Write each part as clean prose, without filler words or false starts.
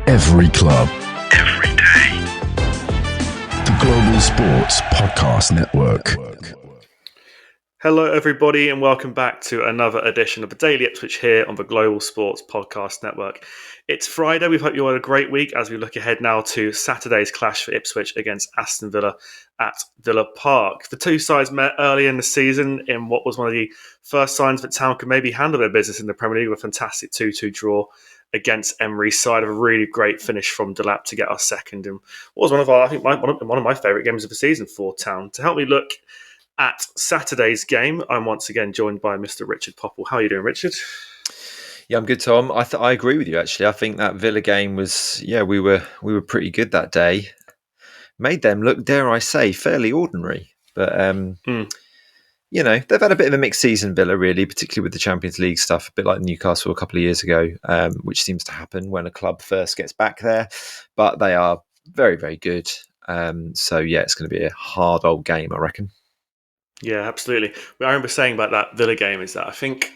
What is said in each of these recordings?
Every club. Every day. The Global Sports Podcast Network. Hello everybody and welcome back to another edition of the Daily Ipswich here on the Global Sports Podcast Network. It's Friday. We hope you all had a great week as we look ahead now to Saturday's clash for Ipswich against Aston Villa at Villa Park. The two sides met early in the season in what was one of the first signs that town could maybe handle their business in the Premier League with a fantastic 2-2 draw against Emery's side, of a really great finish from Delap to get us second in what was one of my favourite games of the season for town. To help me look at Saturday's game, I'm once again joined by Mr. Richard Popple. How are you doing, Richard? Yeah, I'm good, Tom. I agree with you, actually. I think that Villa game was, we were pretty good that day. Made them look, dare I say, fairly ordinary. But, they've had a bit of a mixed season, Villa, really, particularly with the Champions League stuff, a bit like Newcastle a couple of years ago, which seems to happen when a club first gets back there. But they are very, very good. It's going to be a hard old game, I reckon. Yeah, absolutely. What I remember saying about that Villa game is that I think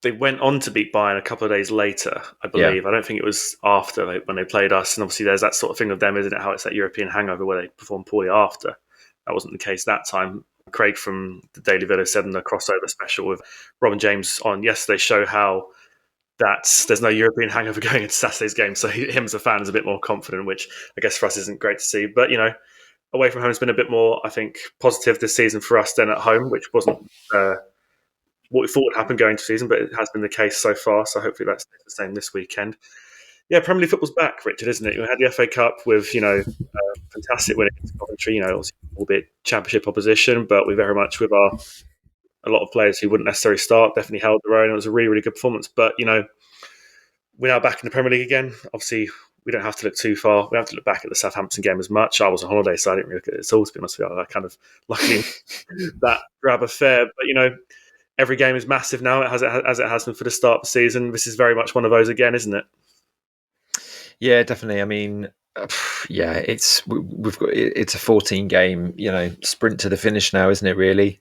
they went on to beat Bayern a couple of days later, I believe. Yeah. I don't think it was after when they played us. And obviously there's that sort of thing with them, isn't it? How it's that European hangover where they perform poorly after. That wasn't the case that time. Craig from the Daily Villa said in the crossover special with Robin James on yesterday show how there's no European hangover going into Saturday's game. So him as a fan is a bit more confident, which I guess for us isn't great to see. But, away from home has been a bit more, I think, positive this season for us than at home, which wasn't what we thought would happen going into the season, but it has been the case so far. So hopefully that's the same this weekend. Yeah, Premier League football's back, Richard, isn't it? We had the FA Cup with, fantastic win against Coventry, obviously albeit championship opposition, but we very much with a lot of players who wouldn't necessarily start, definitely held their own. It was a really, really good performance. But, we're now back in the Premier League again. Obviously, we don't have to look too far. We don't have to look back at the Southampton game as much. I was on holiday, so I didn't really look at it at all, to be honest with you. I kind of, luckily, that grab affair. But, every game is massive now, as it has been for the start of the season. This is very much one of those again, isn't it? Yeah, definitely. I mean, it's a 14 game, sprint to the finish now, isn't it? Really,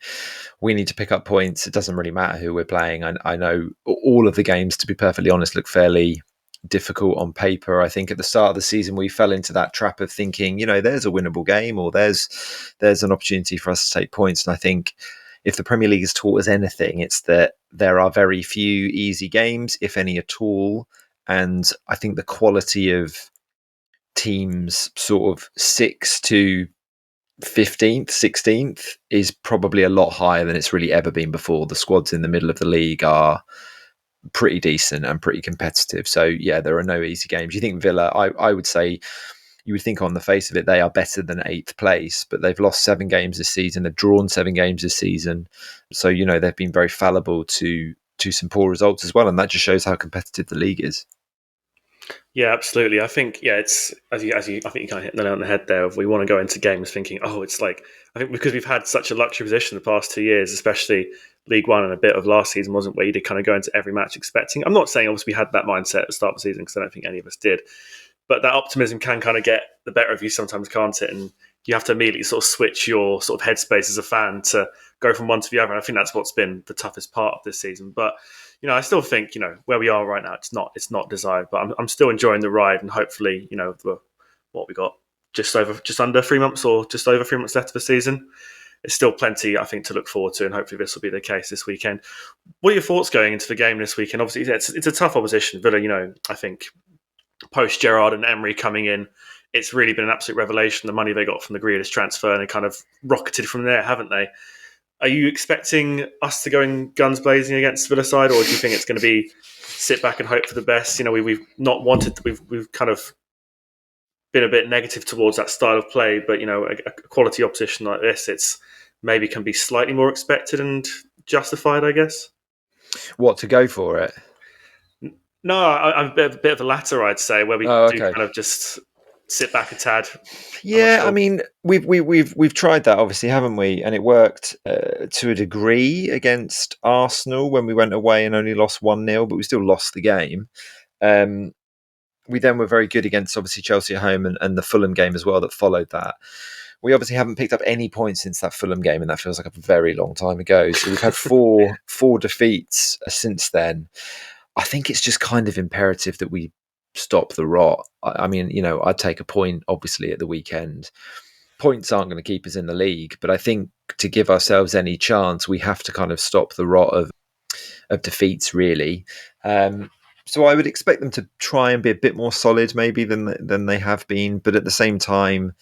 we need to pick up points. It doesn't really matter who we're playing. I know all of the games, to be perfectly honest, look fairly difficult on paper. I think at the start of the season we fell into that trap of thinking, there's a winnable game or there's an opportunity for us to take points. And I think if the Premier League has taught us anything, it's that there are very few easy games, if any at all. And I think the quality of teams sort of 6th to 15th, 16th is probably a lot higher than it's really ever been before. The squads in the middle of the league are pretty decent and pretty competitive. So, yeah, there are no easy games. You think Villa, I would say, you would think on the face of it, they are better than 8th place, but they've lost 7 games this season. They've drawn 7 games this season. So, they've been very fallible to some poor results as well. And that just shows how competitive the league is. Yeah, absolutely. I think, it's I think you kind of hit the nail on the head there. Of we want to go into games thinking, it's like, I think because we've had such a luxury position the past 2 years, especially League One and a bit of last season, wasn't where you did kind of go into every match expecting. I'm not saying obviously we had that mindset at the start of the season because I don't think any of us did, but that optimism can kind of get the better of you sometimes, can't it? And you have to immediately sort of switch your sort of headspace as a fan to go from one to the other. And I think that's what's been the toughest part of this season. But I still think, where we are right now, it's not desired, but I'm still enjoying the ride, and hopefully, what we got just under 3 months or just over 3 months left of the season. It's still plenty, I think, to look forward to, and hopefully this will be the case this weekend. What are your thoughts going into the game this weekend? Obviously, it's a tough opposition. Villa, I think post Gerrard and Emery coming in, it's really been an absolute revelation. The money they got from the Grealish transfer, and they kind of rocketed from there, haven't they? Are you expecting us to go in guns blazing against Villa side, or do you think it's going to be sit back and hope for the best? We've not wanted, we've kind of been a bit negative towards that style of play, but a quality opposition like this, it's maybe can be slightly more expected and justified, I guess. What, to go for it? No, I'm a bit of the latter, I'd say, where we do kind of just sit back a tad. Yeah, sure. I mean, we've tried that, obviously, haven't we? And it worked to a degree against Arsenal when we went away and only lost 1-0, but we still lost the game. We then were very good against, obviously, Chelsea at home and the Fulham game as well that followed that. We obviously haven't picked up any points since that Fulham game, and that feels like a very long time ago. So we've had four defeats since then. I think it's just kind of imperative that we stop the rot. I mean, I'd take a point, obviously, at the weekend. Points aren't going to keep us in the league, but I think to give ourselves any chance, we have to kind of stop the rot of defeats, really. So I would expect them to try and be a bit more solid, maybe than they have been. But at the same time,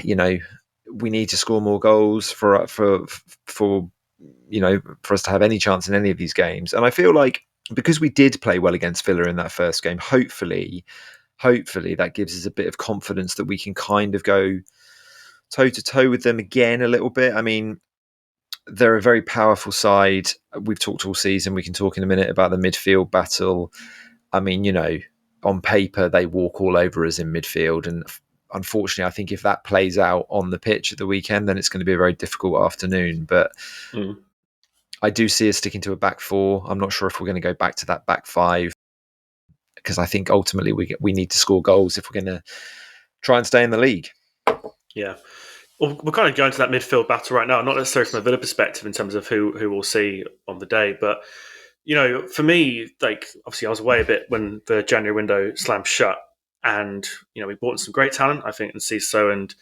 we need to score more goals for us to have any chance in any of these games. And I feel like because we did play well against Villa in that first game, hopefully that gives us a bit of confidence that we can kind of go toe to toe with them again a little bit. I mean, they're a very powerful side. We've talked all season. We can talk in a minute about the midfield battle. I mean, on paper, they walk all over us in midfield. And unfortunately, I think if that plays out on the pitch at the weekend, then it's going to be a very difficult afternoon. But I do see us sticking to a back four. I'm not sure if we're going to go back to that back five, because I think ultimately we need to score goals if we're going to try and stay in the league. Yeah. Well, we're kind of going to that midfield battle right now, not necessarily from a Villa perspective in terms of who we'll see on the day, but for me, like, obviously I was away a bit when the January window slammed shut, and we bought in some great talent, I think, in Ciso and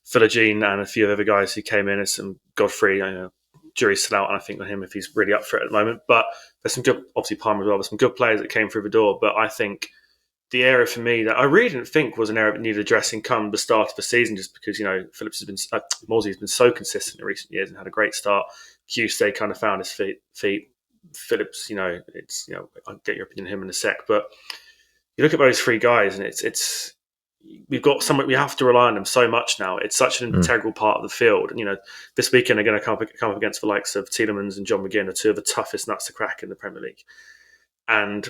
Philogene and a few other guys who came in, and some Godfrey. Jury's still out, and I think on him if he's really up for it at the moment. But there's some good, obviously Palmer as well. There's some good players that came through the door, but I think the area for me that I really didn't think was an area that needed addressing come the start of the season, just because Phillips has been Morsey has been so consistent in recent years and had a great start. Tuesday kind of found his feet. Phillips, it's I'll get your opinion on him in a sec, but you look at those three guys, and it's we've got something, we have to rely on them so much now. It's such an integral part of the field, and this weekend they're going to come up against the likes of Tielemans and John McGinn, are two of the toughest nuts to crack in the Premier League. And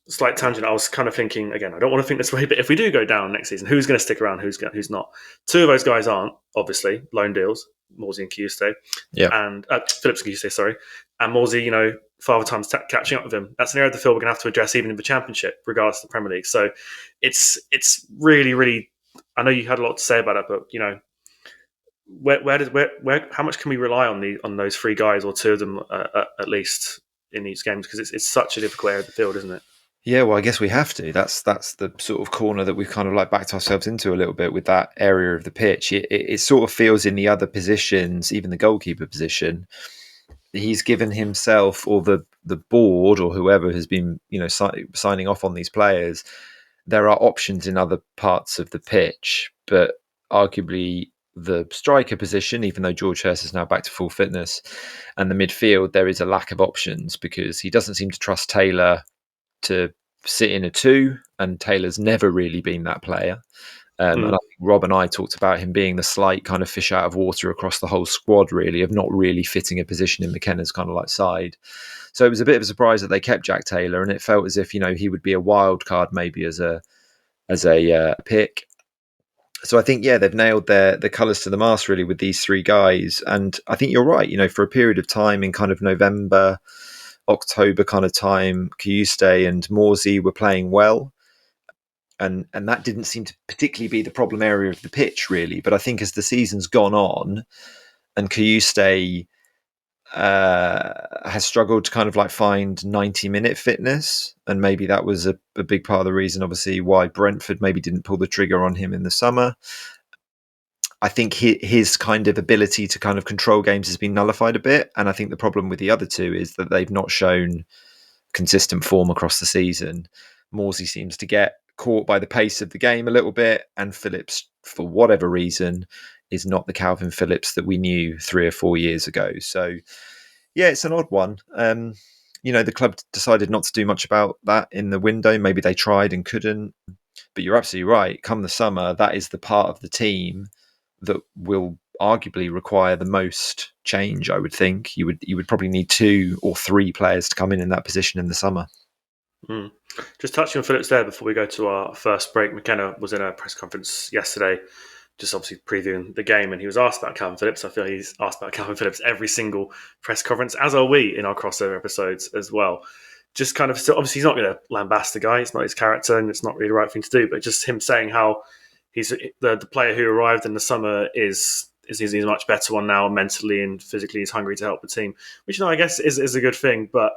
slight tangent, I was kind of thinking, again, I don't want to think this way, but if we do go down next season, who's going to stick around, who's not? Two of those guys aren't, obviously, loan deals, Morsey and Tuesday, and Phillips and Tuesday, sorry, and Morsey, Father Time's catching up with him. That's an area of the field we're going to have to address even in the Championship, regardless of the Premier League. So it's really, really, I know you had a lot to say about it, but how much can we rely on those three guys, or two of them at least, in these games? Because it's such a difficult area of the field, isn't it? Yeah, well, I guess we have to. That's the sort of corner that we've kind of like backed ourselves into a little bit with that area of the pitch. It sort of feels in the other positions, even the goalkeeper position, he's given himself, or the board, or whoever has been signing off on these players, there are options in other parts of the pitch, but arguably the striker position, even though George Hurst is now back to full fitness, and the midfield, there is a lack of options because he doesn't seem to trust Taylor to sit in a two, and Taylor's never really been that player. And I think Rob and I talked about him being the slight kind of fish out of water across the whole squad, really, of not really fitting a position in McKenna's kind of like side. So it was a bit of a surprise that they kept Jack Taylor, and it felt as if he would be a wild card maybe as a pick. So I think they've nailed the colours to the mast really with these three guys, and I think you're right. For a period of time in kind of November, October kind of time, Kayuste and Morsey were playing well. And that didn't seem to particularly be the problem area of the pitch, really. But I think as the season's gone on, and Kayuste has struggled to kind of like find 90-minute fitness, and maybe that was a big part of the reason, obviously, why Brentford maybe didn't pull the trigger on him in the summer. I think his kind of ability to kind of control games has been nullified a bit. And I think the problem with the other two is that they've not shown consistent form across the season. Morsey seems to get caught by the pace of the game a little bit, and Phillips, for whatever reason, is not the Calvin Phillips that we knew 3 or 4 years ago. So it's an odd one. The club decided not to do much about that in the window. Maybe they tried and couldn't, but you're absolutely right. Come the summer, that is the part of the team that will arguably require the most change. I would think you would probably need 2 or 3 players to come in that position in the summer. Just touching on Phillips there before we go to our first break. McKenna was in a press conference yesterday, just obviously previewing the game, and he was asked about Calvin Phillips. I feel he's asked about Calvin Phillips every single press conference, as are we in our crossover episodes as well. Just kind of, obviously he's not going to lambast the guy, it's not his character, and it's not really the right thing to do, but just him saying how he's the player who arrived in the summer is he's a much better one now, mentally and physically. He's hungry to help the team, which I guess is a good thing. But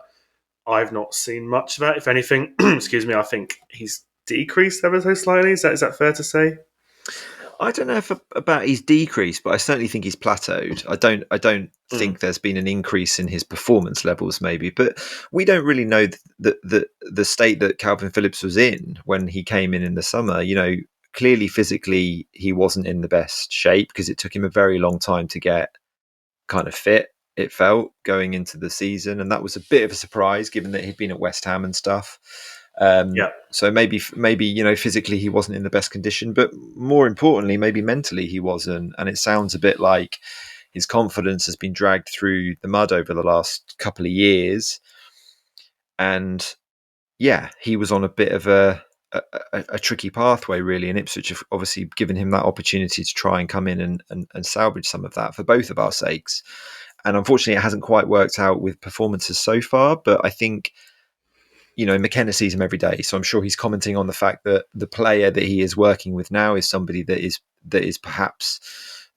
I've not seen much of that. If anything, excuse me, I think he's decreased ever so slightly. Is that fair to say? I don't know if about his decrease, but I certainly think he's plateaued. I don't think there's been an increase in his performance levels, maybe, but we don't really know the state that Calvin Phillips was in when he came in the summer. You know, clearly physically he wasn't in the best shape because it took him a very long time to get kind of fit. It felt going into the season, and that was a bit of a surprise given that he'd been at West Ham and stuff. So maybe physically he wasn't in the best condition, but more importantly, maybe mentally he wasn't. And it sounds a bit like his confidence has been dragged through the mud over the last couple of years. And yeah, he was on a bit of a tricky pathway, really. And Ipswich have obviously given him that opportunity to try and come in and salvage some of that for both of our sakes. And unfortunately, it hasn't quite worked out with performances so far. But I think, McKenna sees him every day, so I'm sure he's commenting on the fact that the player that he is working with now is somebody that is perhaps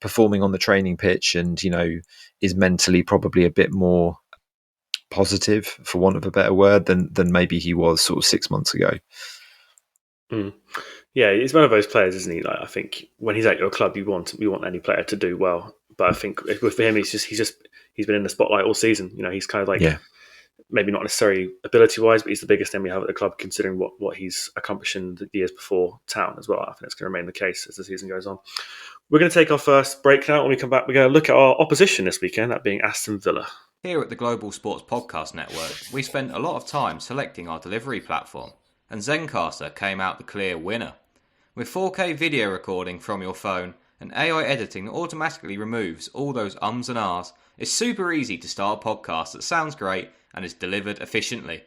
performing on the training pitch and, is mentally probably a bit more positive, for want of a better word, than maybe he was sort of 6 months ago. Yeah, he's one of those players, isn't he? Like, I think when he's at your club, you want any player to do well. But I think for him, he's been in the spotlight all season. He's kind of like, maybe not necessarily ability-wise, but he's the biggest name we have at the club, considering what he's accomplishing the years before Town as well. I think that's going to remain the case as the season goes on. We're going to take our first break now. When we come back, we're going to look at our opposition this weekend, that being Aston Villa. Here at the Global Sports Podcast Network, we spent a lot of time selecting our delivery platform, and Zencastr came out the clear winner. With 4K video recording from your phone and AI editing that automatically removes all those ums and ahs, it's super easy to start a podcast that sounds great and is delivered efficiently.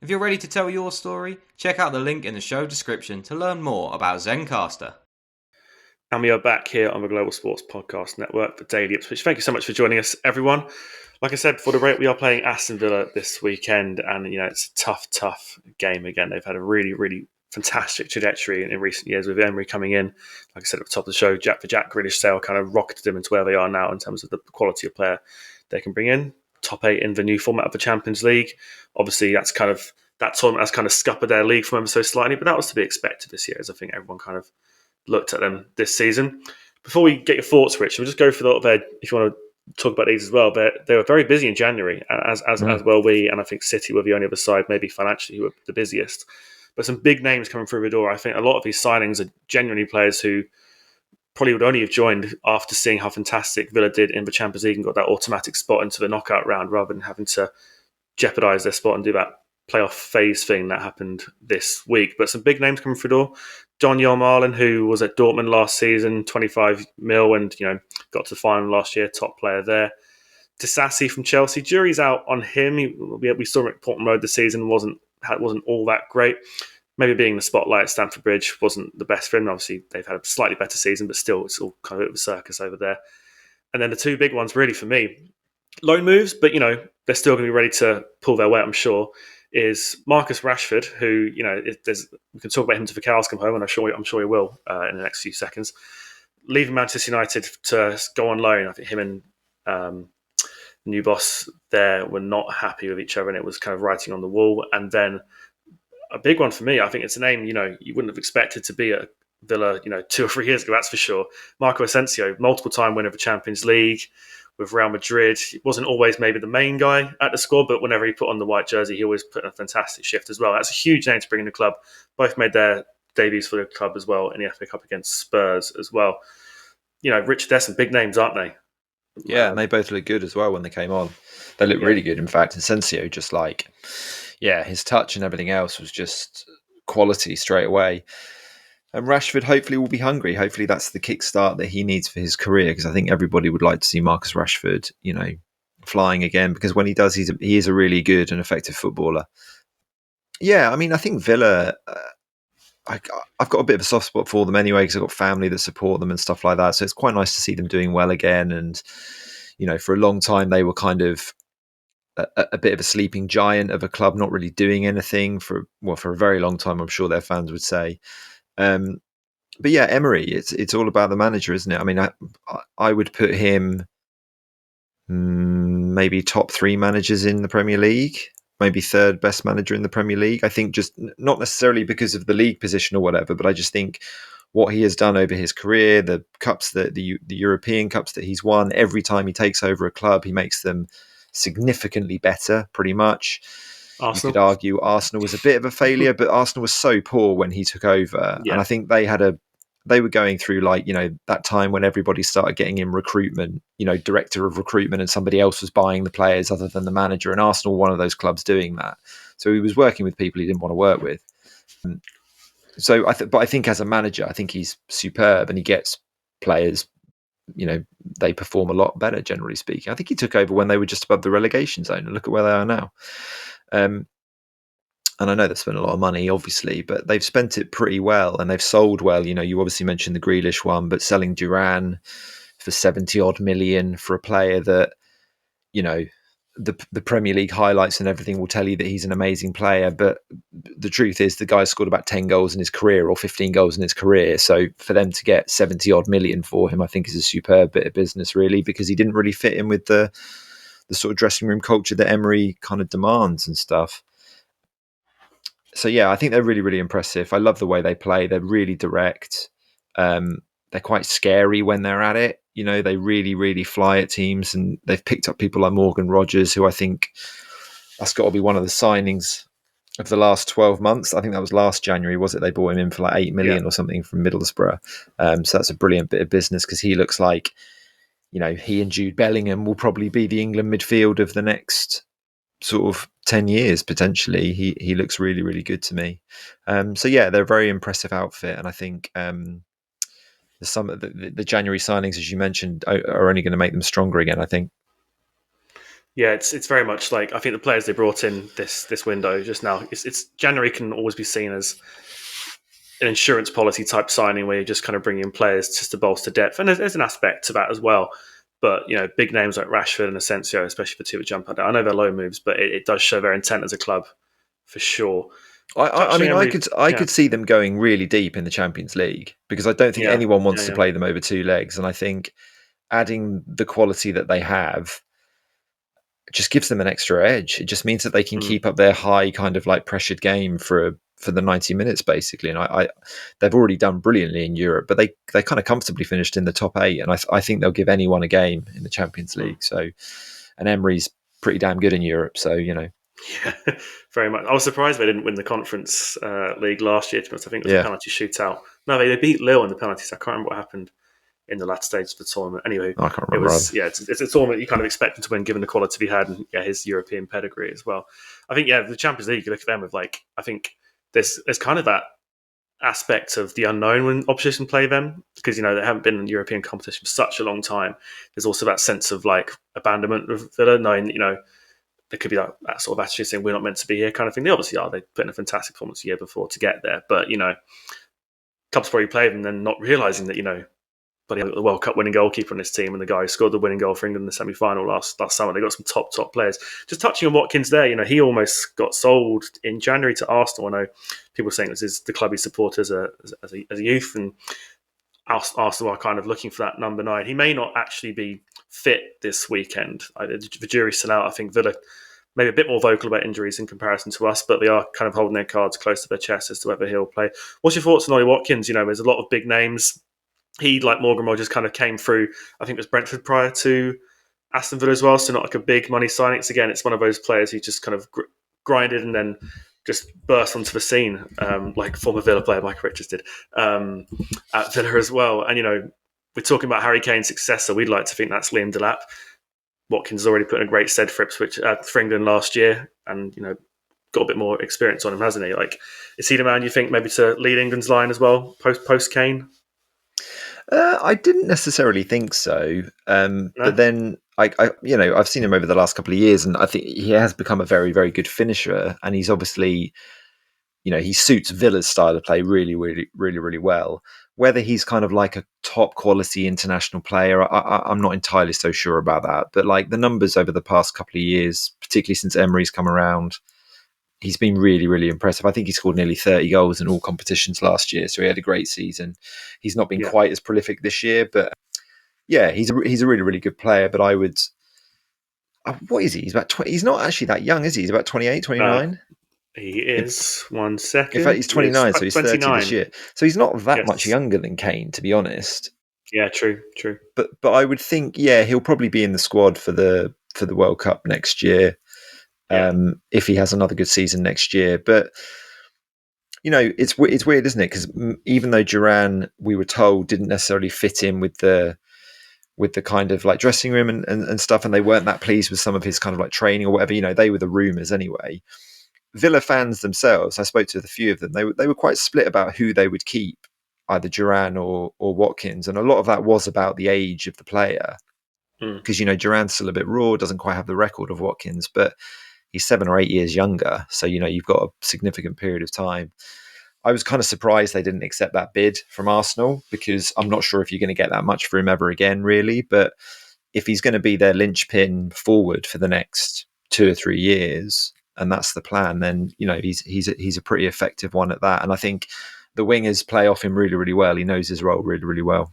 If you're ready to tell your story, check out the link in the show description to learn more about Zencastr. And we are back here on the Global Sports Podcast Network for Daily Ipswich. Thank you so much for joining us, everyone. Like I said before the break, we are playing Aston Villa this weekend, and it's a tough game again. They've had a really, really fantastic trajectory in recent years with Emery coming in. Like I said at the top of the show, Jack Grealish sale kind of rocketed them into where they are now in terms of the quality of player they can bring in. Top 8 in the new format of the Champions League. Obviously, that tournament has kind of scuppered their league from them so slightly, but that was to be expected this year, as I think everyone kind of looked at them this season. Before we get your thoughts, Rich, we'll just go for a little bit, if you want to talk about these as well. But they were very busy in January, as well we, and I think City were the only other side, maybe financially, who were the busiest. But some big names coming through the door. I think a lot of these signings are genuinely players who probably would only have joined after seeing how fantastic Villa did in the Champions League and got that automatic spot into the knockout round rather than having to jeopardise their spot and do that playoff phase thing that happened this week. But some big names coming through the door. John Yarmarlin, who was at Dortmund last season, 25 mil, and got to the final last year, top player there. Disasi from Chelsea. Jury's out on him. We saw him at Portman Road this season. Wasn't all that great. Maybe being in the spotlight at Stamford Bridge wasn't the best for him. Obviously, they've had a slightly better season, but still, it's all kind of a bit of a circus over there. And then the two big ones, really, for me, loan moves, but, they're still going to be ready to pull their weight, I'm sure, is Marcus Rashford, who, we can talk about him to the cows come home, and I'm sure he will in the next few seconds. Leaving Manchester United to go on loan, I think him and new boss there were not happy with each other, and it was kind of writing on the wall. And then a big one for me, I think it's a name, you wouldn't have expected to be at Villa, 2 or 3 years ago, that's for sure. Marco Asensio, multiple time winner of the Champions League with Real Madrid. He wasn't always maybe the main guy at the squad, but whenever he put on the white jersey, he always put in a fantastic shift as well. That's a huge name to bring in the club. Both made their debuts for the club as well in the FA Cup against Spurs as well. Rich, there's some big names, aren't they? Yeah, and they both look good as well when they came on. They look really good, in fact. Asensio, just his touch and everything else was just quality straight away. And Rashford hopefully will be hungry. Hopefully that's the kickstart that he needs for his career, because I think everybody would like to see Marcus Rashford, flying again, because when he does, he is a really good and effective footballer. Yeah, I mean, I think Villa, I've got a bit of a soft spot for them anyway, because I've got family that support them and stuff like that. So it's quite nice to see them doing well again. And, for a long time, they were kind of a bit of a sleeping giant of a club, not really doing anything for a very long time, I'm sure their fans would say. But yeah, Emery, it's all about the manager, isn't it? I mean, I would put him maybe top 3 managers in the Premier League. maybe third best manager in the Premier League. I think just not necessarily because of the league position or whatever, but I just think what he has done over his career, the cups, the European cups that he's won, every time he takes over a club, he makes them significantly better, pretty much. Arsenal. You could argue Arsenal was a bit of a failure, but Arsenal was so poor when he took over. Yeah. And I think they were going through that time when everybody started getting in recruitment, director of recruitment, and somebody else was buying the players other than the manager. And Arsenal were one of those clubs doing that. So he was working with people he didn't want to work with. So but I think as a manager, I think he's superb, and he gets players, they perform a lot better, generally speaking. I think he took over when they were just above the relegation zone, and look at where they are now. And I know they've spent a lot of money, obviously, but they've spent it pretty well, and they've sold well. You obviously mentioned the Grealish one, but selling Duran for 70 odd million for a player that, the Premier League highlights and everything will tell you that he's an amazing player. But the truth is the guy scored about 10 goals in his career or 15 goals in his career. So for them to get 70 odd million for him, I think is a superb bit of business, really, because he didn't really fit in with the sort of dressing room culture that Emery kind of demands and stuff. So, yeah, I think they're really, really impressive. I love the way they play. They're really direct. They're quite scary when they're at it. They really, really fly at teams, and they've picked up people like Morgan Rogers, who I think that's got to be one of the signings of the last 12 months. I think that was last January, was it? They bought him in for like 8 million or something from Middlesbrough. So that's a brilliant bit of business, because he looks like, he and Jude Bellingham will probably be the England midfield of the next sort of 10 years, potentially. He looks really, really good to me. So yeah, they're a very impressive outfit, and I think the January signings, as you mentioned, are only going to make them stronger again, I think. Yeah, it's very much like, I think the players they brought in this window just now, it's January can always be seen as an insurance policy type signing where you're just kind of bringing in players just to bolster depth, and there's an aspect to that as well. But big names like Rashford and Asensio, especially for two that jump out there, I know they're low moves, but it does show their intent as a club for sure. I could see them going really deep in the Champions League, because I don't think anyone wants to play them over two legs, and I think adding the quality that they have just gives them an extra edge. It just means that they can keep up their high kind of like pressured game for the 90 minutes basically. And they've already done brilliantly in Europe, but they kind of comfortably finished in the top 8, and I think they'll give anyone a game in the Champions League. So, and Emery's pretty damn good in Europe, so Yeah, very much. I was surprised they didn't win the Conference League last year. I think it was a penalty shootout. No, they beat Lille in the penalties. I can't remember what happened in the last stage of the tournament. Anyway, I can't remember. It's a tournament you kind of expect him to win, given the quality he had and his European pedigree as well. I think the Champions League, you look at them with I think there's kind of that aspect of the unknown when opposition play them, because they haven't been in European competition for such a long time. There's also that sense of abandonment of Villa, knowing there could be that sort of attitude saying we're not meant to be here kind of thing. They obviously are. They put in a fantastic performance the year before to get there, but clubs probably play them and then not realising that but the World Cup winning goalkeeper on this team and the guy who scored the winning goal for England in the semi-final last summer. They got some top players. Just touching on Watkins there, he almost got sold in January to Arsenal. I know people were saying this is the club he supported as a youth, and Arsenal are kind of looking for that number 9. He may not actually be fit this weekend. The jury's still out. I think Villa maybe a bit more vocal about injuries in comparison to us, but they are kind of holding their cards close to their chest as to whether he'll play. What's your thoughts on Ollie Watkins? There's a lot of big names. He, like Morgan Rogers, kind of came through, I think it was Brentford prior to Aston Villa as well, so not a big money signing. Again, it's one of those players who just kind of grinded and then just burst onto the scene, like former Villa player Michael Richards did at Villa as well. And, we're talking about Harry Kane's successor. We'd like to think that's Liam Delap. Watkins has already put in a great stead for Ipswich, for England last year, and, got a bit more experience on him, hasn't he? Is he the man you think maybe to lead England's line as well, post Kane? I didn't necessarily think so, no? But then I've seen him over the last couple of years, and I think he has become a very, very good finisher. And he's obviously, he suits Villa's style of play really, really, really, really well. Whether he's kind of like a top quality international player, I'm not entirely so sure about that. But the numbers over the past couple of years, particularly since Emery's come around, he's been really, really impressive. I think he scored nearly 30 goals in all competitions last year, so he had a great season. He's not been quite as prolific this year, but yeah, he's a really, really good player. But what is he? He's about 20. He's not actually that young, is he? He's about 28, 29. He is. 1 second. In fact, he's 29, so he's 30 29. this year. So he's not that Yes. much younger than Kane, to be honest. Yeah, true. But I would think, he'll probably be in the squad for the World Cup next year, if he has another good season next year. But it's weird, isn't it? Because even though Duran, we were told, didn't necessarily fit in with the kind of like dressing room and stuff, and they weren't that pleased with some of his kind of like training or whatever. They were the rumours anyway. Villa fans themselves, I spoke to a few of them. They were quite split about who they would keep, either Duran or Watkins, and a lot of that was about the age of the player. Because Duran's still a bit raw, doesn't quite have the record of Watkins, but he's 7 or 8 years younger. So you've got a significant period of time. I was kind of surprised they didn't accept that bid from Arsenal, because I'm not sure if you're going to get that much for him ever again, really. But if he's going to be their linchpin forward for the next 2 or 3 years, and that's the plan, then he's a pretty effective one at that. And I think the wingers play off him really, really well. He knows his role really, really well.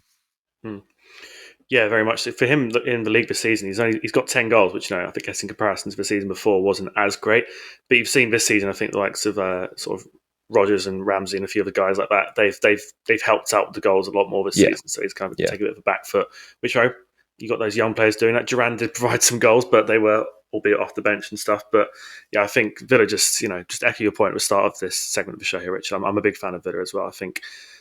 Yeah, very much. For him in the league this season, he's got 10 goals, which I think in comparison to the season before wasn't as great. But you've seen this season, I think the likes of sort of Rodgers and Ramsey and a few other guys like that, they've helped out with the goals a lot more this season. So he's kind of taken a bit of a back foot, which you got those young players doing that. Duran did provide some goals, but they were albeit off the bench and stuff. But yeah, I think Villa just echo your point at the start of this segment of the show here, Rich. I'm a big fan of Villa as well. I think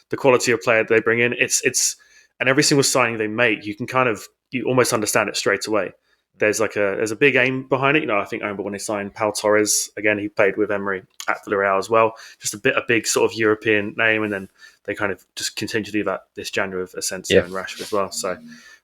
the quality of player they bring in, it's and every single signing they make, you almost understand it straight away. There's a big aim behind it. I think I remember when they signed Pau Torres, again, he played with Emery at Villarreal as well. Just a big sort of European name, and then they kind of just continue to do that this January with Asensio and Rashford as well. So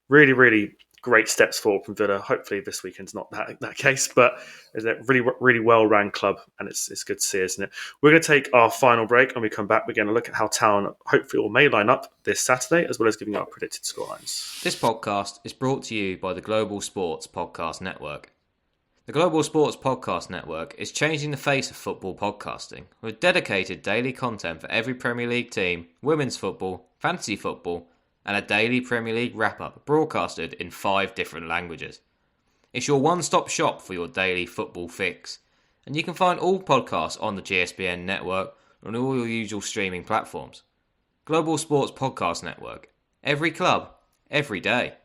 really, really great steps forward from Villa. Hopefully this weekend's not that case, but it's a really, really well-run club, and it's good to see, isn't it? We're going to take our final break, and we come back. We're going to look at how Town hopefully or may line up this Saturday, as well as giving our predicted scorelines. This podcast is brought to you by the Global Sports Podcast Network. The Global Sports Podcast Network is changing the face of football podcasting, with dedicated daily content for every Premier League team, women's football, fantasy football, and a daily Premier League wrap-up broadcasted in 5 different languages. It's your one-stop shop for your daily football fix, and you can find all podcasts on the GSBN network on all your usual streaming platforms. Global Sports Podcast Network. Every club, every day.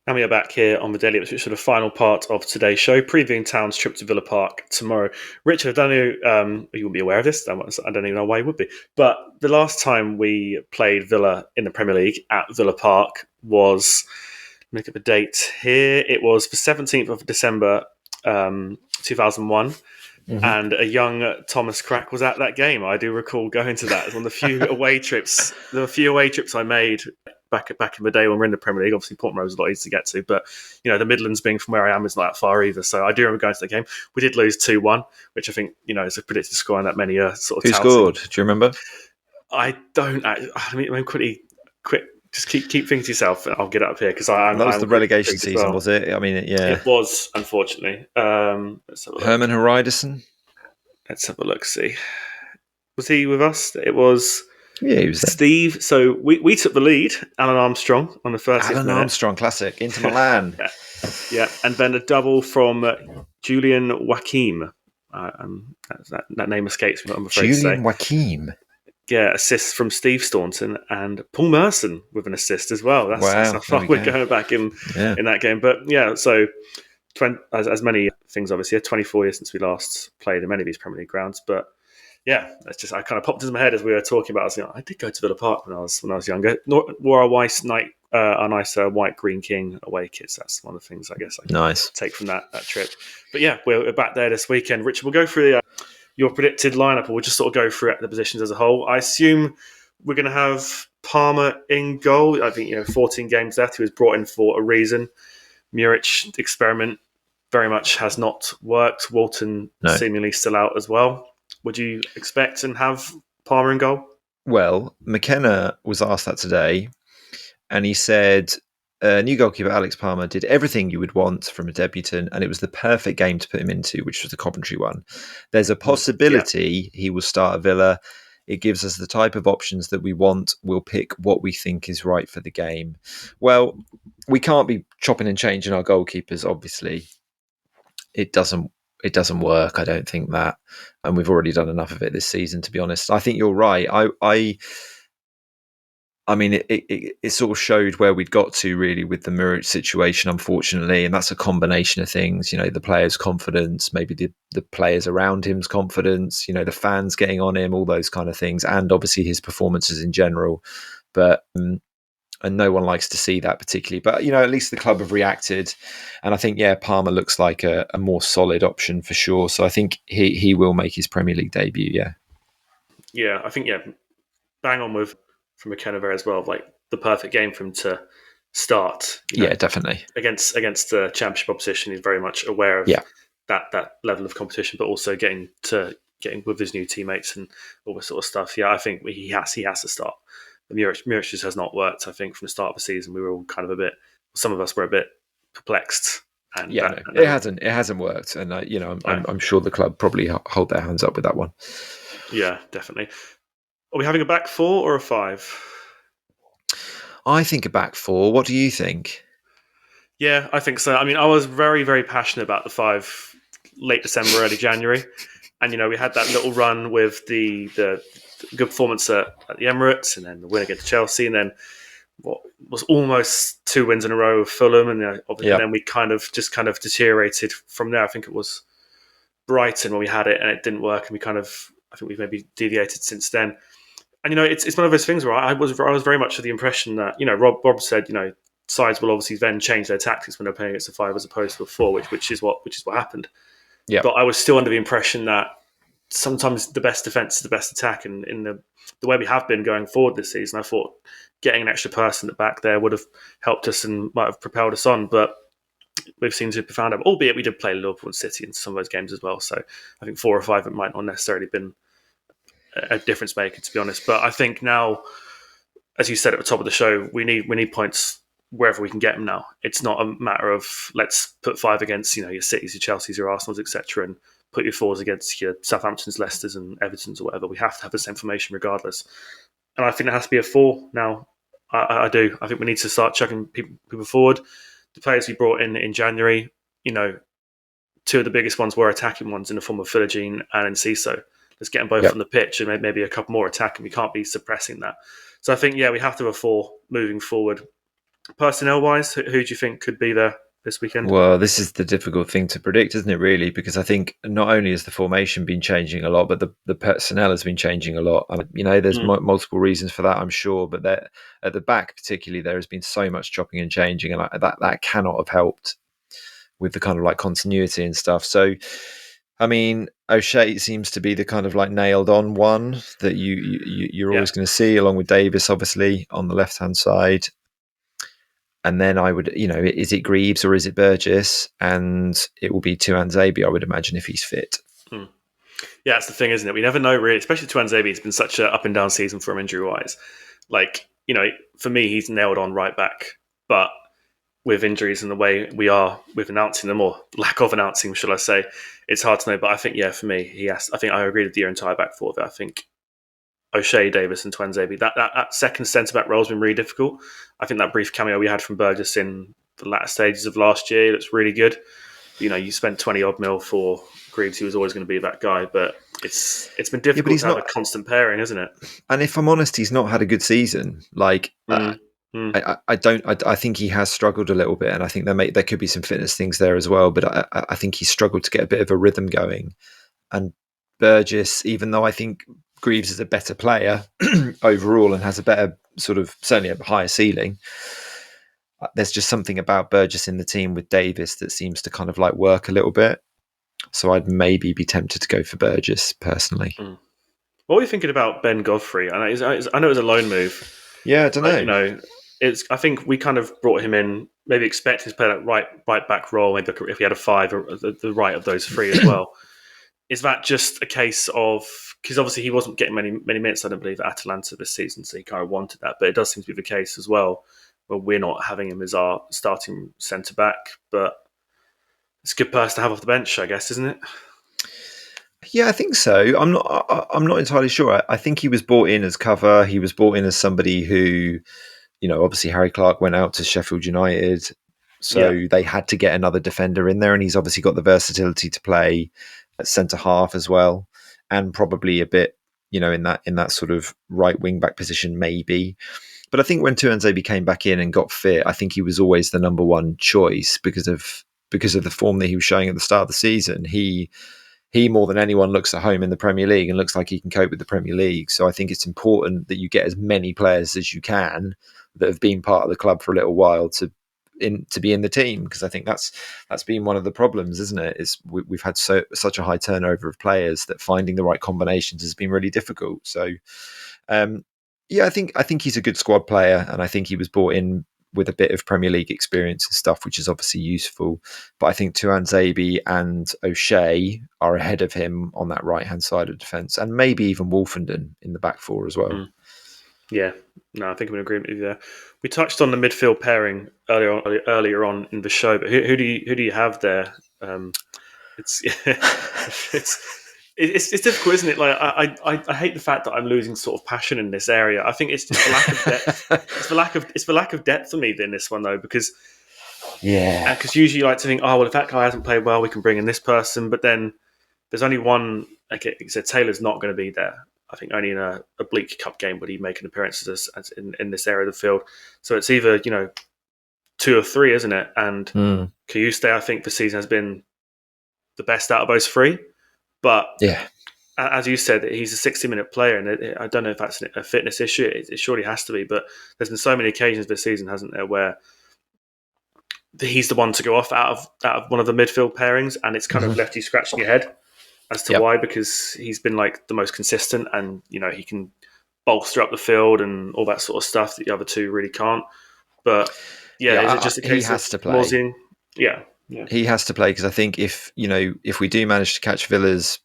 And we are back here on the Daily Ipswich for the final part of today's show, previewing Town's trip to Villa Park tomorrow. Richard, I don't know, you wouldn't be aware of this. I don't even know why you would be. But the last time we played Villa in the Premier League at Villa Park was, look at the date here, it was the 17th of December 2001. Mm-hmm. And a young Thomas Crack was at that game. I do recall going to that. It was one of the few away trips. There were a few away trips I made back in the day when we were in the Premier League. Obviously, Portman Road was a lot easier to get to, but the Midlands being from where I am is not that far either. So I do remember going to that game. We did lose 2-1, which I think is a predicted score on that many sort of. Who scored? Do you remember? I don't. I mean, quick. Just keep thinking to yourself. I'll get up here because that was the relegation season, was it? I mean, yeah, it was, unfortunately. Let's have a look. Herman Hreiderson. Let's have a look. See, was he with us? It was. Yeah, he was there. Steve. So we took the lead. Alan Armstrong on the first. Alan Armstrong, classic. Inter Milan. yeah, and then a double from Julian Wakim. That name escapes me. I'm afraid to say. Julian Wakim. Yeah, assists from Steve Staunton and Paul Merson with an assist as well. That's how far we're going back in that game. But yeah, so as many things, obviously, 24 years since we last played in many of these Premier League grounds. But yeah, that's just I kind of popped into my head as we were talking about. I did go to Villa Park when I was younger. Wore our nice white green king away kits. That's one of the things I guess I can take from that trip. But yeah, we're back there this weekend. Richard, we'll go through your predicted lineup, or we'll just sort of go through the positions as a whole. I assume we're going to have Palmer in goal. I think 14 games left. He was brought in for a reason. Muric experiment very much has not worked. Walton seemingly still out as well. Would you expect and have Palmer in goal? Well, McKenna was asked that today, and he said new goalkeeper Alex Palmer did everything you would want from a debutant, and it was the perfect game to put him into, which was the Coventry one. There's a possibility he will start at Villa. It gives us the type of options that we want. We'll pick what we think is right for the game. Well, we can't be chopping and changing our goalkeepers, obviously. It doesn't work. I don't think that. And we've already done enough of it this season, to be honest. I think you're right. I mean, it sort of showed where we'd got to really with the Muric situation, unfortunately, and that's a combination of things. The players' confidence, maybe the players around him's confidence, the fans getting on him, all those kind of things, and obviously his performances in general. But and no one likes to see that particularly. But at least the club have reacted, and I think Palmer looks like a more solid option for sure. So I think he will make his Premier League debut. Yeah, I think bang on with from McKenna there as well. Like the perfect game for him to start. Definitely against the championship opposition. He's very much aware of that level of competition, but also getting with his new teammates and all this sort of stuff. Yeah, I think he has to start. Muric just has not worked. I think from the start of the season, we were all kind of some of us were a bit perplexed. And it hasn't worked, and I'm sure the club probably hold their hands up with that one. Yeah, definitely. Are we having a back four or a five? I think a back four. What do you think? Yeah, I think so. I mean, I was very, very passionate about the five late December, early January. And, we had that little run with the good performance at the Emirates and then the win against Chelsea and then what was almost 2 wins in a row with Fulham. And then we kind of deteriorated from there. I think it was Brighton when we had it and it didn't work. And I think we've maybe deviated since then. And, it's one of those things where I was very much of the impression that, Rob said, sides will obviously then change their tactics when they're playing against a 5 as opposed to a 4, which is what happened. Yeah. But I was still under the impression that sometimes the best defense is the best attack, and in the way we have been going forward this season, I thought getting an extra person at the back there would have helped us and might have propelled us on. But we've seemed to have found out, albeit we did play Liverpool and City in some of those games as well. So I think 4 or 5 it might not necessarily been a difference maker, to be honest. But I think now, as you said at the top of the show, we need points wherever we can get them now. It's not a matter of let's put 5 against your Cities, your Chelseas, your Arsenals, etc., and put your 4s against your Southamptons, Leicesters, and Evertons or whatever. We have to have the same formation regardless. And I think it has to be a 4 now. I do. I think we need to start chucking people forward. The players we brought in January, 2 of the biggest ones were attacking ones in the form of Philogene and Enciso. Let's get them both on the pitch and maybe a couple more attacking. We can't be suppressing that. So I think, we have to have a 4 moving forward. Personnel-wise, who do you think could be there this weekend? Well, this is the difficult thing to predict, isn't it, really? Because I think not only has the formation been changing a lot, but the personnel has been changing a lot. There's multiple reasons for that, I'm sure, but at the back particularly, there has been so much chopping and changing, and that cannot have helped with the kind of like continuity and stuff. So, I mean, O'Shea seems to be the kind of like nailed on one that you're always going to see, along with Davis, obviously, on the left-hand side. And then I would, is it Greaves or is it Burgess? And it will be Tuanzebe, I would imagine, if he's fit. Yeah, that's the thing, isn't it? We never know, really, especially Tuanzebe. It's been such an up and down season for him injury-wise. Like, for me, he's nailed on right back. But with injuries and the way we are with announcing them, or lack of announcing, shall I say, it's hard to know. But I think, for me, I think I agree with your entire back four of it. I think O'Shea, Davis and Tuanzebe, that second centre-back role has been really difficult. I think that brief cameo we had from Burgess in the latter stages of last year, that's really good. You spent 20-odd mil for Greaves, he was always going to be that guy, but it's been difficult to have a constant pairing, isn't it? And if I'm honest, he's not had a good season. Like, I think he has struggled a little bit, and I think there could be some fitness things there as well, but I think he's struggled to get a bit of a rhythm going. And Burgess, even though I think Greaves is a better player overall and has a better certainly a higher ceiling, there's just something about Burgess in the team with Davis that seems to kind of like work a little bit. So I'd maybe be tempted to go for Burgess personally. What are you thinking about Ben Godfrey? I know it was a loan move. Yeah, I don't know. I think we kind of brought him in, maybe expecting to play that right back role, maybe if he had a 5 or the right of those 3 as well. Is that just a case of, because obviously he wasn't getting many minutes, I don't believe, at Atalanta this season, so he kind of wanted that. But it does seem to be the case as well, where we're not having him as our starting centre back. But it's a good person to have off the bench, I guess, isn't it? Yeah, I think so. I'm not entirely sure. I think he was brought in as cover. He was brought in as somebody who, obviously Harry Clark went out to Sheffield United, so they had to get another defender in there, and he's obviously got the versatility to play at centre half as well, and probably a bit, in that sort of right wing back position maybe. But I think when Tuanzebe came back in and got fit, I think he was always the number one choice because of the form that he was showing at the start of the season. He more than anyone looks at home in the Premier League and looks like he can cope with the Premier League. So I think it's important that you get as many players as you can that have been part of the club for a little while to be in the team, because I think that's been one of the problems, isn't it? Is we've had such a high turnover of players that finding the right combinations has been really difficult. So yeah, I think he's a good squad player, and I think he was brought in with a bit of Premier League experience and stuff, which is obviously useful. But I think Tuanzebe and O'Shea are ahead of him on that right-hand side of defence, and maybe even Wolfenden in the back four as well. Mm. Yeah, no, I think I'm in agreement with you there. We touched on the midfield pairing earlier on in the show, but who do you have there? It's difficult, isn't it? Like I hate the fact that I'm losing sort of passion in this area. I think it's just the lack of depth. It's the lack of depth for me in this one though, because usually you like to think, oh well, if that guy hasn't played well, we can bring in this person. But then there's only one. Like I said, Taylor's not going to be there. I think only in a Bleak Cup game would he make an appearance as in this area of the field. So it's either 2 or 3, isn't it? And Kayuste, I think this season has been the best out of those 3. But as you said, he's a 60-minute player, and I don't know if that's a fitness issue. It surely has to be. But there's been so many occasions this season, hasn't there, where he's the one to go off out of one of the midfield pairings, and it's kind of left you scratching your head as to why, because he's been like the most consistent, and he can bolster up the field and all that sort of stuff that the other 2 really can't. But is it just a case he has to play? Morsing? Yeah, he has to play, because I think if we do manage to catch Villa's,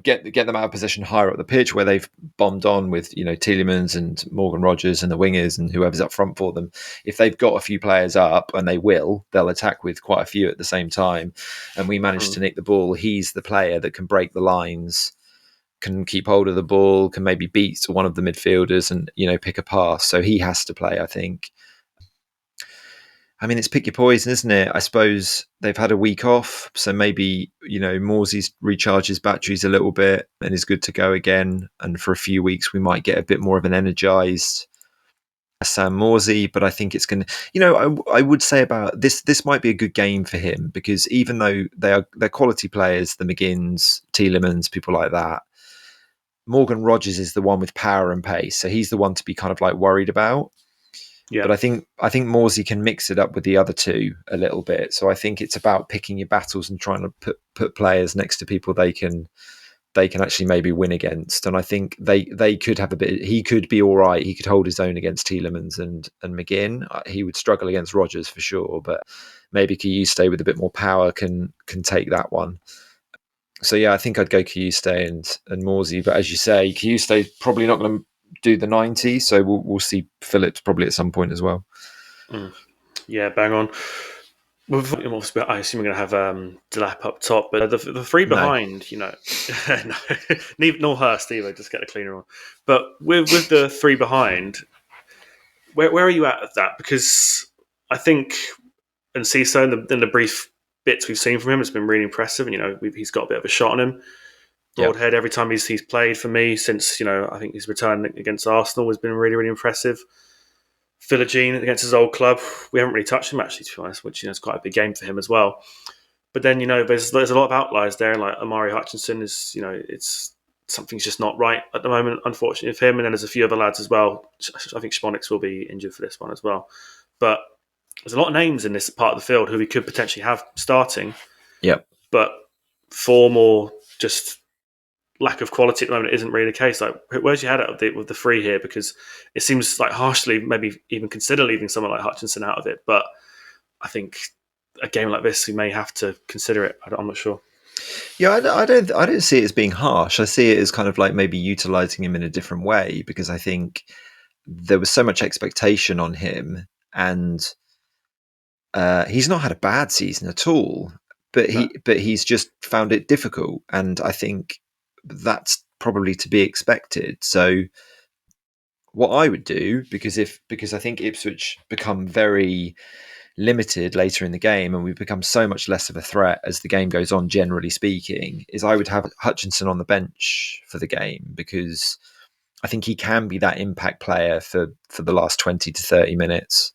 get them out of position higher up the pitch where they've bombed on with Tielemans and Morgan Rogers and the wingers and whoever's up front for them, if they've got a few players up, and they'll attack with quite a few at the same time, and we manage to nick the ball, he's the player that can break the lines, can keep hold of the ball, can maybe beat one of the midfielders and pick a pass. So he has to play, I think. I mean, it's pick your poison, isn't it? I suppose they've had a week off, so maybe, Morsey's recharges batteries a little bit and is good to go again. And for a few weeks, we might get a bit more of an energised Sam Morsey. But I think it's going to, I would say about this might be a good game for him, because even though they're quality players, the McGinns, Tielemans, people like that, Morgan Rogers is the one with power and pace. So he's the one to be kind of like worried about. Yeah. But I think Morsey can mix it up with the other 2 a little bit. So I think it's about picking your battles and trying to put players next to people they can actually maybe win against. And I think they could have a bit. He could be all right. He could hold his own against Tielemans and McGinn. He would struggle against Rogers for sure. But maybe Kayuste with a bit more power can take that one. So yeah, I think I'd go Kayuste and Morsey. But as you say, Kayuste's probably not going to do the 90, so we'll see Phillips probably at some point as well. Yeah, bang on. I assume we're going to have Delap up top, but the 3 behind, no, nor Hurst either. Just get a cleaner on. But with the 3 behind, where are you at that? Because I think, and Ciso in the brief bits we've seen from him, it's been really impressive. And he's got a bit of a shot on him. Broadhead every time he's played for me since I think his return against Arsenal has been really, really impressive. Philogene against his old club, we haven't really touched him actually, to be honest, which is quite a big game for him as well. But then there's a lot of outliers there, like Amari Hutchinson is it's something's just not right at the moment, unfortunately, for him. And then there's a few other lads as well. I think Schmonix will be injured for this one as well. But there's a lot of names in this part of the field who we could potentially have starting. Yep. But form or just lack of quality at the moment isn't really the case. Like, where's your head at with the 3 here? Because it seems like harshly maybe even consider leaving someone like Hutchinson out of it. But I think a game like this, we may have to consider it. I'm not sure. Yeah, I don't see it as being harsh. I see it as kind of like maybe utilising him in a different way, because I think there was so much expectation on him, and he's not had a bad season at all. but he's just found it difficult, and I think that's probably to be expected. So what I would do, because I think Ipswich become very limited later in the game and we've become so much less of a threat as the game goes on, generally speaking, is I would have Hutchinson on the bench for the game, because I think he can be that impact player for the last 20 to 30 minutes.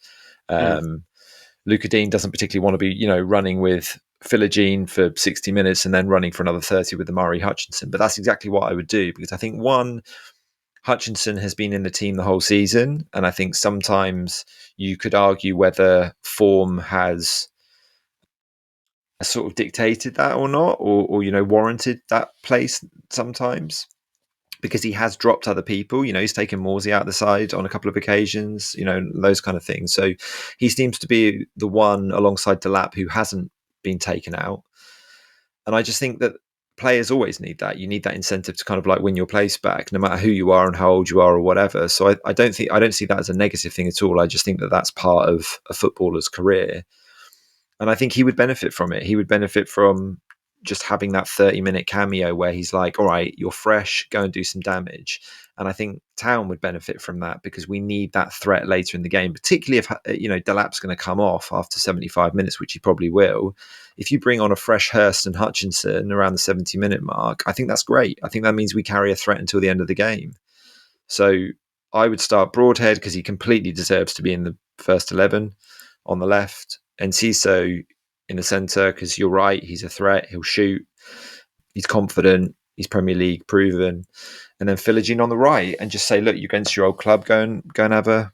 Luca Dean doesn't particularly want to be, running with Philogene for 60 minutes and then running for another 30 with the Murray Hutchinson. But that's exactly what I would do, because I think, one, Hutchinson has been in the team the whole season, and I think sometimes you could argue whether form has sort of dictated that or not, or warranted that place sometimes, because he has dropped other people. He's taken Morsey out the side on a couple of occasions, those kind of things. So he seems to be the one alongside Delap who hasn't been taken out. And I just think that players always need that. You need that incentive to kind of like win your place back, no matter who you are and how old you are or whatever. So I don't see that as a negative thing at all. I just think that that's part of a footballer's career. And I think he would benefit from it. He would benefit from just having that 30-minute cameo where he's like, all right, you're fresh, go and do some damage. And I think Town would benefit from that, because we need that threat later in the game, particularly if, Delap's going to come off after 75 minutes, which he probably will. If you bring on a fresh Hurst and Hutchinson around the 70-minute mark, I think that's great. I think that means we carry a threat until the end of the game. So I would start Broadhead, because he completely deserves to be in the first 11 on the left, and Ciso in the centre, because you're right, he's a threat, he'll shoot, he's confident, he's Premier League proven, and then Philogene on the right, and just say, look, you're against your old club, go and have a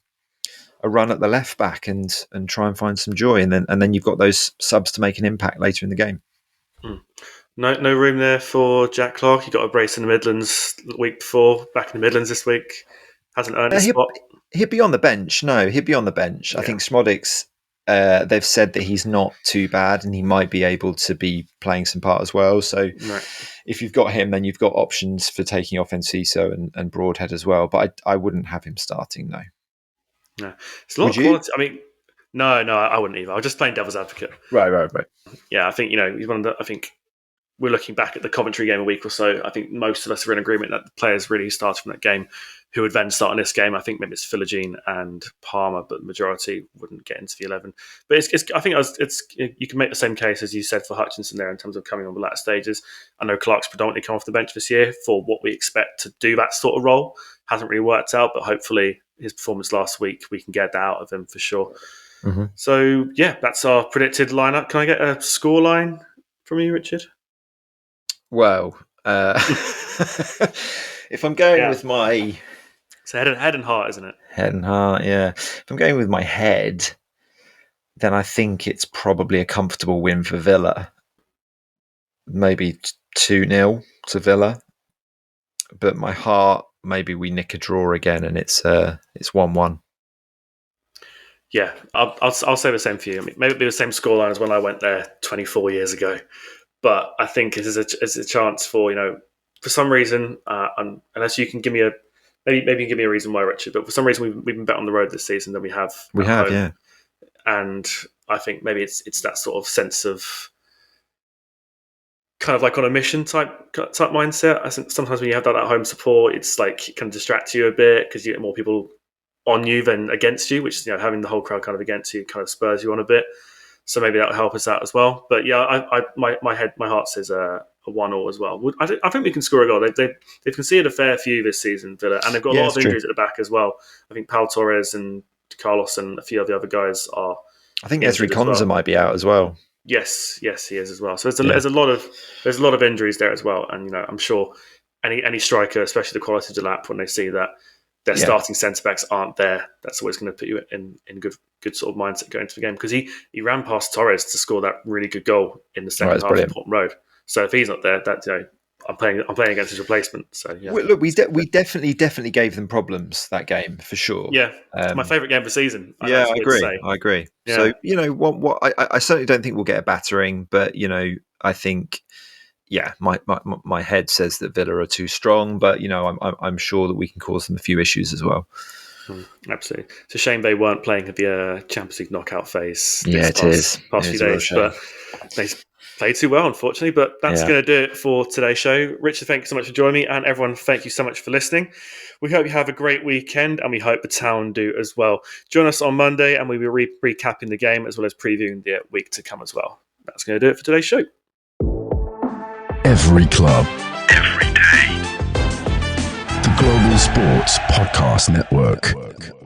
run at the left back and try and find some joy, and then you've got those subs to make an impact later in the game. No room there for Jack Clarke. He got a brace in the Midlands the week before, back in the Midlands this week, hasn't earned a spot. He'd be on the bench. No, he'd be on the bench. Yeah. I think Smodic's, they've said that he's not too bad and he might be able to be playing some part as well. So if you've got him, then you've got options for taking off Enciso and Broadhead as well. But I wouldn't have him starting, no. No, it's a lot of quality. I mean, no, I wouldn't either. I was just playing devil's advocate. Right. Yeah, I think, he's one of the, I think we're looking back at the Coventry game a week or so. I think most of us are in agreement that the players really started from that game who would then start in this game. I think maybe it's Philogene and Palmer, but the majority wouldn't get into the 11. But I think you can make the same case as you said for Hutchinson there in terms of coming on the latter stages. I know Clark's predominantly come off the bench this year for what we expect to do that sort of role. Hasn't really worked out, but hopefully his performance last week, we can get that out of him for sure. Mm-hmm. So, yeah, that's our predicted lineup. Can I get a scoreline from you, Richard? Well, if I'm going with my... It's head and heart, isn't it? Head and heart, yeah. If I'm going with my head, then I think it's probably a comfortable win for Villa. Maybe 2-0 to Villa. But my heart, maybe we nick a draw again and it's 1-1. Yeah, I'll say the same for you. I mean, maybe it'll be the same scoreline as when I went there 24 years ago. But I think it's a chance for, for some reason, unless you can give me maybe give me a reason why, Richard, but for some reason we've been better on the road this season than we have. We have, home. Yeah. And I think maybe it's that sort of sense of kind of like on a mission type mindset. I think sometimes when you have that at home support, it's like it can distract you a bit because you get more people on you than against you, which having the whole crowd kind of against you kind of spurs you on a bit. So maybe that will help us out as well. But yeah, my heart says a 1-1 as well. I think we can score a goal. They've conceded a fair few this season, Villa, and they've got a lot of injuries at the back as well. I think Pau Torres and Carlos and a few of the other guys are. I think Ezri Konsa might be out as well. Yes, he is as well. So there's a lot of injuries there as well, and I'm sure any striker, especially the quality of Delap, when they see that their starting centre backs aren't there, that's always going to put you in good sort of mindset going into the game, because he ran past Torres to score that really good goal in the second half of Portman Road. So if he's not there, I'm playing against his replacement. So yeah. Look, we definitely gave them problems that game for sure. Yeah, it's my favourite game of the season. I agree. Yeah. So what I certainly don't think we'll get a battering, but I think. Yeah, my head says that Villa are too strong, but I'm sure that we can cause them a few issues as well. Absolutely, it's a shame they weren't playing at the Champions League knockout phase. Yeah, it is. Past few days, but played too well, unfortunately, but that's going to do it for today's show. Richard, thank you so much for joining me, and everyone, thank you so much for listening. We hope you have a great weekend, and we hope the town do as well. Join us on Monday, and we will be recapping the game as well as previewing the week to come as well. That's going to do it for today's show. Every club, every day. The Global Sports Podcast Network.